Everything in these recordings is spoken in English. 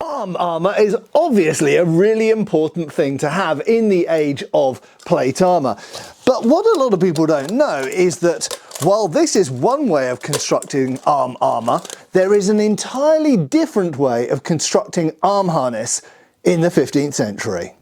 Arm armour is obviously a really important thing to have in the age of plate armour. But what a lot of people don't know is that while this is one way of constructing arm armour, there is an entirely different way of constructing arm harness in the 15th century.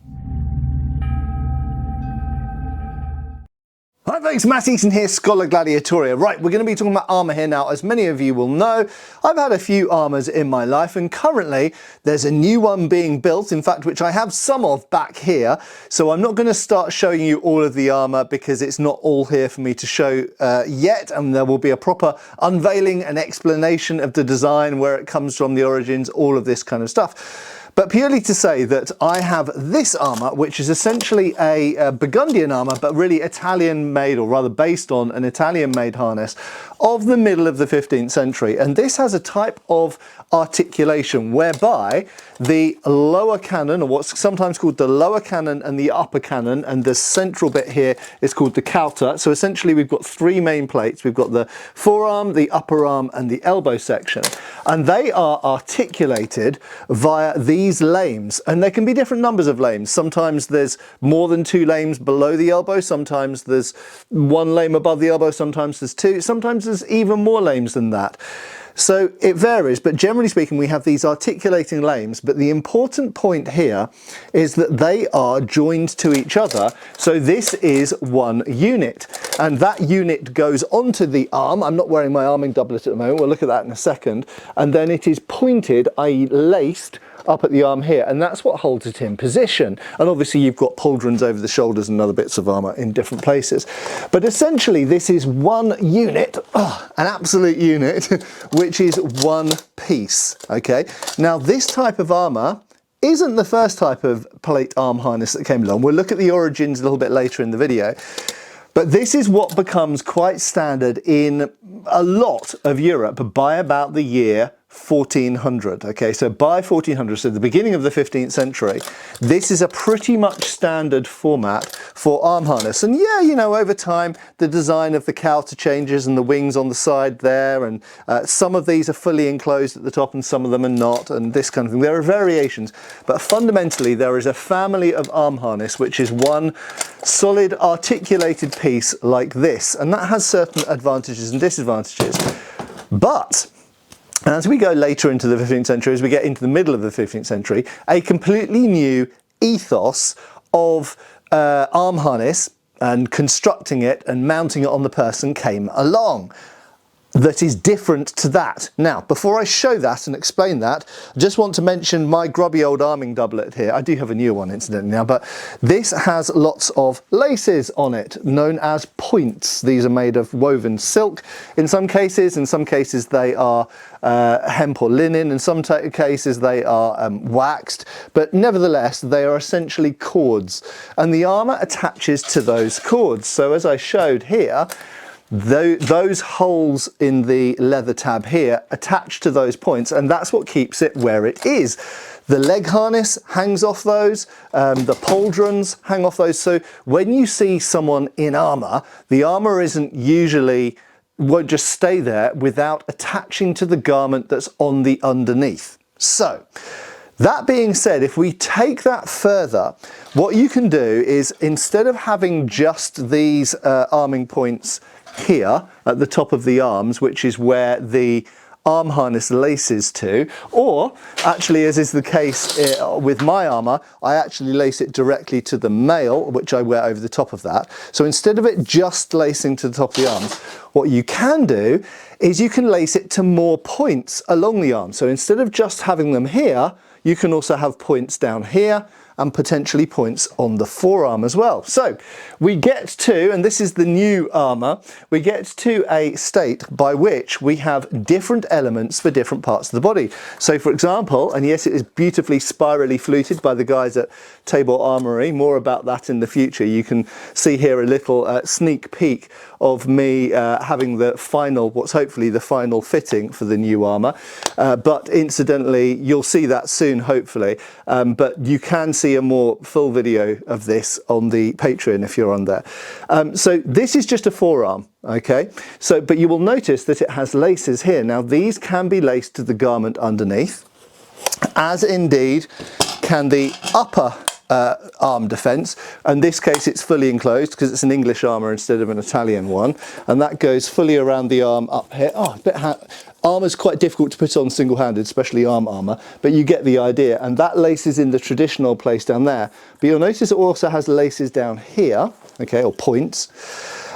Hi folks, Matt Easton here, Schola Gladiatoria. Right, we're going to be talking about armour here now. As many of you will know, I've had a few armours in my life, and currently there's a new one being built, in fact, which I have some of back here. So I'm not going to start showing you all of the armour because it's not all here for me to show yet, and there will be a proper unveiling and explanation of the design, where it comes from, the origins, all of this kind of stuff. But purely to say that I have this armour, which is essentially a Burgundian armour, but really Italian made, or rather based on an Italian made harness of the middle of the 15th century. And this has a type of articulation whereby the lower cannon, or what's sometimes called the lower cannon, and the upper cannon, and the central bit here is called the cauta. So essentially we've got three main plates. We've got the forearm, the upper arm, and the elbow section. And they are articulated via these lames, and there can be different numbers of lames. Sometimes there's more than two lames below the elbow, sometimes there's one lame above the elbow, sometimes there's two, sometimes there's even more lames than that. So it varies, but generally speaking we have these articulating lames, but the important point here is that they are joined to each other, so this is one unit, and that unit goes onto the arm. I'm not wearing my arming doublet at the moment, we'll look at that in a second, and then it is pointed, i.e. laced, up at the arm here, and that's what holds it in position. And obviously you've got pauldrons over the shoulders and other bits of armour in different places. But essentially this is one unit, an absolute unit, which is one piece, okay? Now this type of armour isn't the first type of plate arm harness that came along. We'll look at the origins a little bit later in the video. But this is what becomes quite standard in a lot of Europe by about the year 1400. Okay, so by 1400, so the beginning of the 15th century, this is a pretty much standard format for arm harness. And yeah, you know, over time the design of the cauta changes and the wings on the side there, and some of these are fully enclosed at the top and some of them are not, and this kind of thing. There are variations, but fundamentally there is a family of arm harness which is one solid articulated piece like this, and that has certain advantages and disadvantages. But as we go later into the 15th century, as we get into the middle of the 15th century, a completely new ethos of arm harness and constructing it and mounting it on the person came along that is different to that. Now, before I show that and explain that, I just want to mention my grubby old arming doublet here. I do have a new one incidentally now, but this has lots of laces on it, known as points. These are made of woven silk in some cases they are hemp or linen, in some cases they are waxed, but nevertheless they are essentially cords, and the armour attaches to those cords. So as I showed here, those holes in the leather tab here attach to those points, and that's what keeps it where it is. The leg harness hangs off those, the pauldrons hang off those. So when you see someone in armour, the armour won't just stay there without attaching to the garment that's on the underneath. So that being said, if we take that further, what you can do is, instead of having just these arming points here at the top of the arms, which is where the arm harness laces to, or actually, as is the case with my armour, I actually lace it directly to the mail, which I wear over the top of that. So instead of it just lacing to the top of the arms, what you can do is you can lace it to more points along the arm. So instead of just having them here, you can also have points down here and potentially points on the forearm as well. So we get to, and this is the new armour, we get to a state by which we have different elements for different parts of the body. So for example, and yes, it is beautifully spirally fluted by the guys at Table Armoury, more about that in the future. You can see here a little sneak peek of me having the final, what's hopefully the final fitting for the new armour. But incidentally, you'll see that soon, hopefully. But you can see a more full video of this on the Patreon if you're on there. So this is just a forearm, okay? But you will notice that it has laces here. Now these can be laced to the garment underneath. as indeed can the upper arm defence. In this case it's fully enclosed because it's an English armour instead of an Italian one, and that goes fully around the arm up here. Armour's quite difficult to put on single-handed, especially arm armour, but you get the idea. And that lace is in the traditional place down there, but you'll notice it also has laces down here, okay, or points.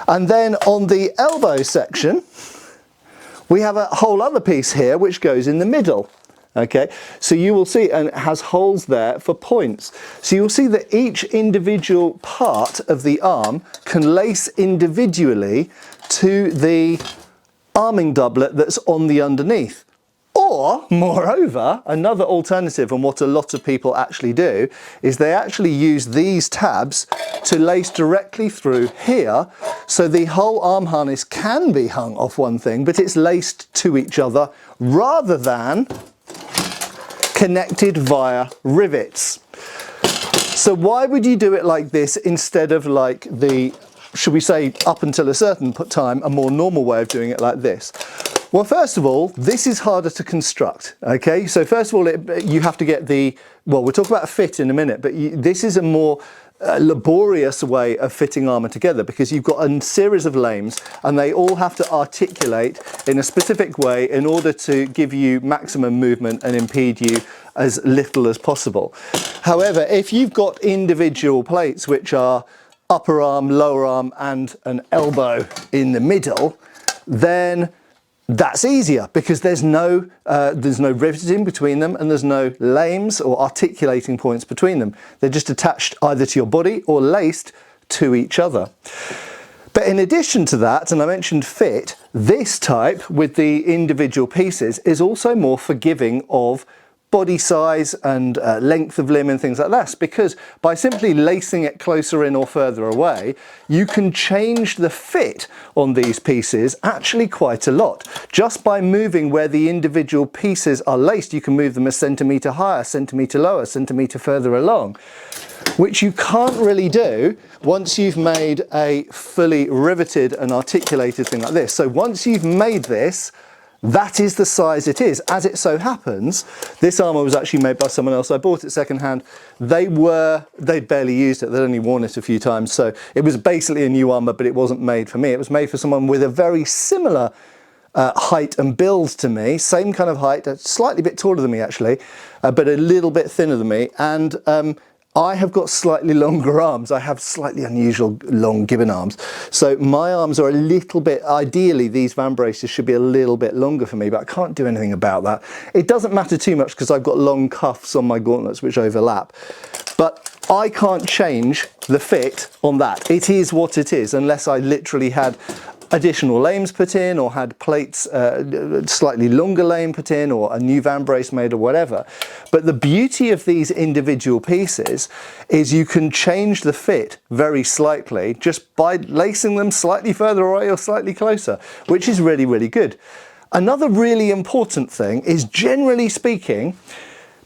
And then on the elbow section we have a whole other piece here which goes in the middle. Okay, so you will see, and it has holes there for points. So you'll see that each individual part of the arm can lace individually to the arming doublet that's on the underneath. Or, moreover, another alternative, and what a lot of people actually do, is they actually use these tabs to lace directly through here, so the whole arm harness can be hung off one thing, but it's laced to each other rather than connected via rivets. So why would you do it like this instead of like the, should we say, up until a certain time, a more normal way of doing it like this? Well, first of all, this is harder to construct, okay? So first of all, you have to get the, well, we'll talk about a fit in a minute, but this is a more laborious way of fitting armour together, because you've got a series of lames and they all have to articulate in a specific way in order to give you maximum movement and impede you as little as possible. However, if you've got individual plates which are upper arm, lower arm and an elbow in the middle, then that's easier because there's no riveting between them and there's no lames or articulating points between them. They're just attached either to your body or laced to each other. But in addition to that, and I mentioned fit, this type with the individual pieces is also more forgiving of body size and length of limb and things like that, because by simply lacing it closer in or further away, you can change the fit on these pieces actually quite a lot. Just by moving where the individual pieces are laced, you can move them a centimetre higher, centimetre lower, centimetre further along, which you can't really do once you've made a fully riveted and articulated thing like this. So once you've made this, that is the size it is. As it so happens, this armour was actually made by someone else. I bought it secondhand. They'd barely used it. They'd only worn it a few times. So it was basically a new armour, but it wasn't made for me. It was made for someone with a very similar height and build to me. Same kind of height, slightly bit taller than me actually, but a little bit thinner than me. And I have got slightly longer arms. I have slightly unusual long gibbon arms. So my arms are a little bit, ideally these vambraces should be a little bit longer for me, but I can't do anything about that. It doesn't matter too much because I've got long cuffs on my gauntlets which overlap. But I can't change the fit on that. It is what it is, unless I literally had additional lames put in or had plates, slightly longer lame put in or a new vambrace made or whatever. But the beauty of these individual pieces is you can change the fit very slightly just by lacing them slightly further away or slightly closer, which is really, really good. Another really important thing is, generally speaking,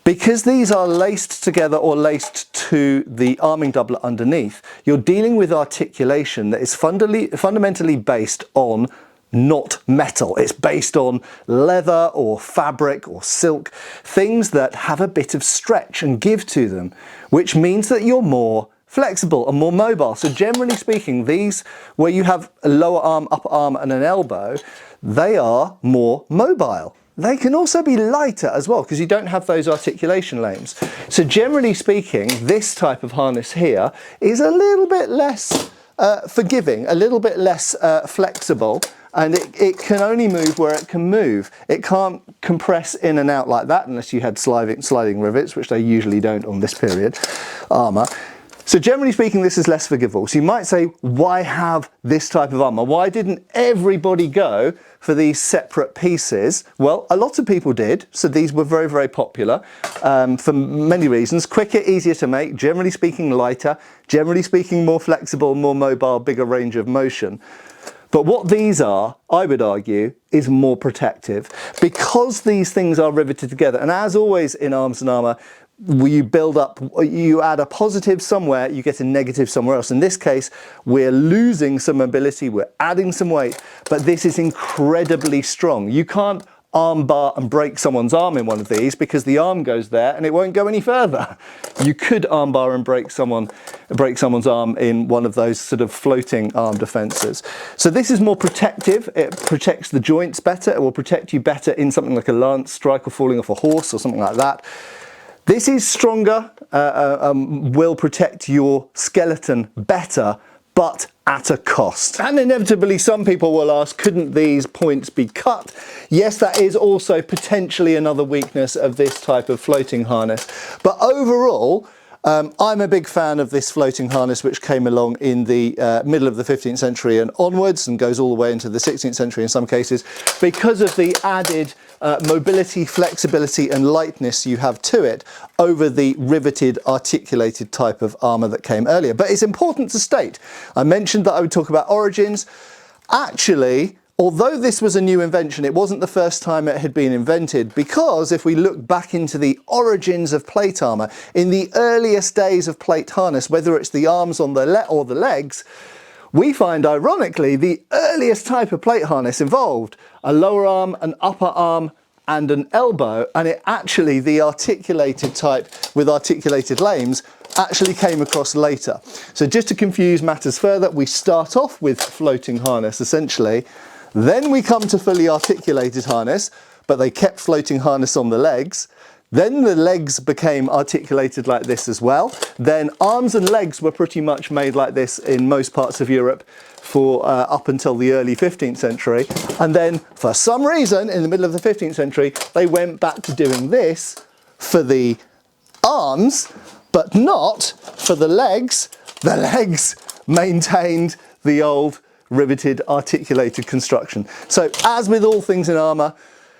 because these are laced together or laced to the arming doublet underneath, you're dealing with articulation that is fundamentally based on not metal. It's based on leather or fabric or silk, things that have a bit of stretch and give to them, which means that you're more flexible and more mobile. So generally speaking, these, where you have a lower arm, upper arm and an elbow, they are more mobile. They can also be lighter as well because you don't have those articulation lames. So generally speaking, this type of harness here is a little bit less forgiving, a little bit less flexible, and it can only move where it can move. It can't compress in and out like that unless you had sliding rivets, which they usually don't on this period armour. So generally speaking, this is less forgivable. So you might say, why have this type of armour? Why didn't everybody go for these separate pieces? Well, a lot of people did. So these were very, very popular for many reasons. Quicker, easier to make, generally speaking lighter, generally speaking more flexible, more mobile, bigger range of motion. But what these are, I would argue, is more protective because these things are riveted together. And as always in arms and armour, you build up, you add a positive somewhere, you get a negative somewhere else. In this case, we're losing some mobility, we're adding some weight, but this is incredibly strong. You can't arm bar and break someone's arm in one of these because the arm goes there and it won't go any further. You could arm bar and break someone's arm in one of those sort of floating arm defences. So this is more protective. It protects the joints better. It will protect you better in something like a lance strike or falling off a horse or something like that. This is stronger, will protect your skeleton better, but at a cost. And inevitably some people will ask, couldn't these points be cut? Yes, that is also potentially another weakness of this type of floating harness. But overall, I'm a big fan of this floating harness which came along in the middle of the 15th century and onwards and goes all the way into the 16th century in some cases because of the added mobility, flexibility and lightness you have to it over the riveted, articulated type of armour that came earlier. But it's important to state, I mentioned that I would talk about origins. Actually, although this was a new invention, it wasn't the first time it had been invented, because if we look back into the origins of plate armour, in the earliest days of plate harness, whether it's the arms on the or the legs, we find, ironically, the earliest type of plate harness involved a lower arm, an upper arm, and an elbow, and it actually, the articulated type with articulated lames, actually came across later. So just to confuse matters further, we start off with floating harness, essentially. Then we come to fully articulated harness, but they kept floating harness on the legs. Then the legs became articulated like this as well. Then arms and legs were pretty much made like this in most parts of Europe for up until the early 15th century. And then for some reason in the middle of the 15th century, they went back to doing this for the arms, but not for the legs. The legs maintained the old riveted, articulated construction. So as with all things in armour,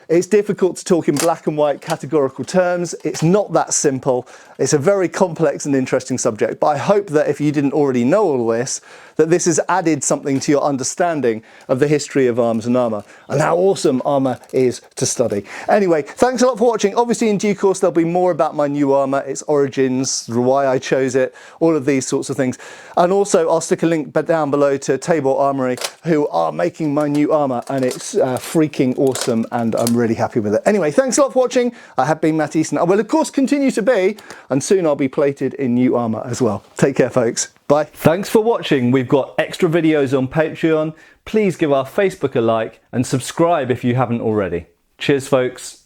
it's difficult to talk in black and white categorical terms. It's not that simple. It's a very complex and interesting subject, but I hope that if you didn't already know all this, that this has added something to your understanding of the history of arms and armour and how awesome armour is to study. Anyway, thanks a lot for watching. Obviously in due course there'll be more about my new armour, its origins, why I chose it, all of these sorts of things. And also I'll stick a link down below to Tabor Armoury, who are making my new armour, and it's freaking awesome and I'm really happy with it. Anyway, thanks a lot for watching. I have been Matt Easton. I will of course continue to be, and soon I'll be plated in new armour as well. Take care folks. Bye. Thanks for watching. We've got extra videos on Patreon. Please give our Facebook a like and subscribe if you haven't already. Cheers folks.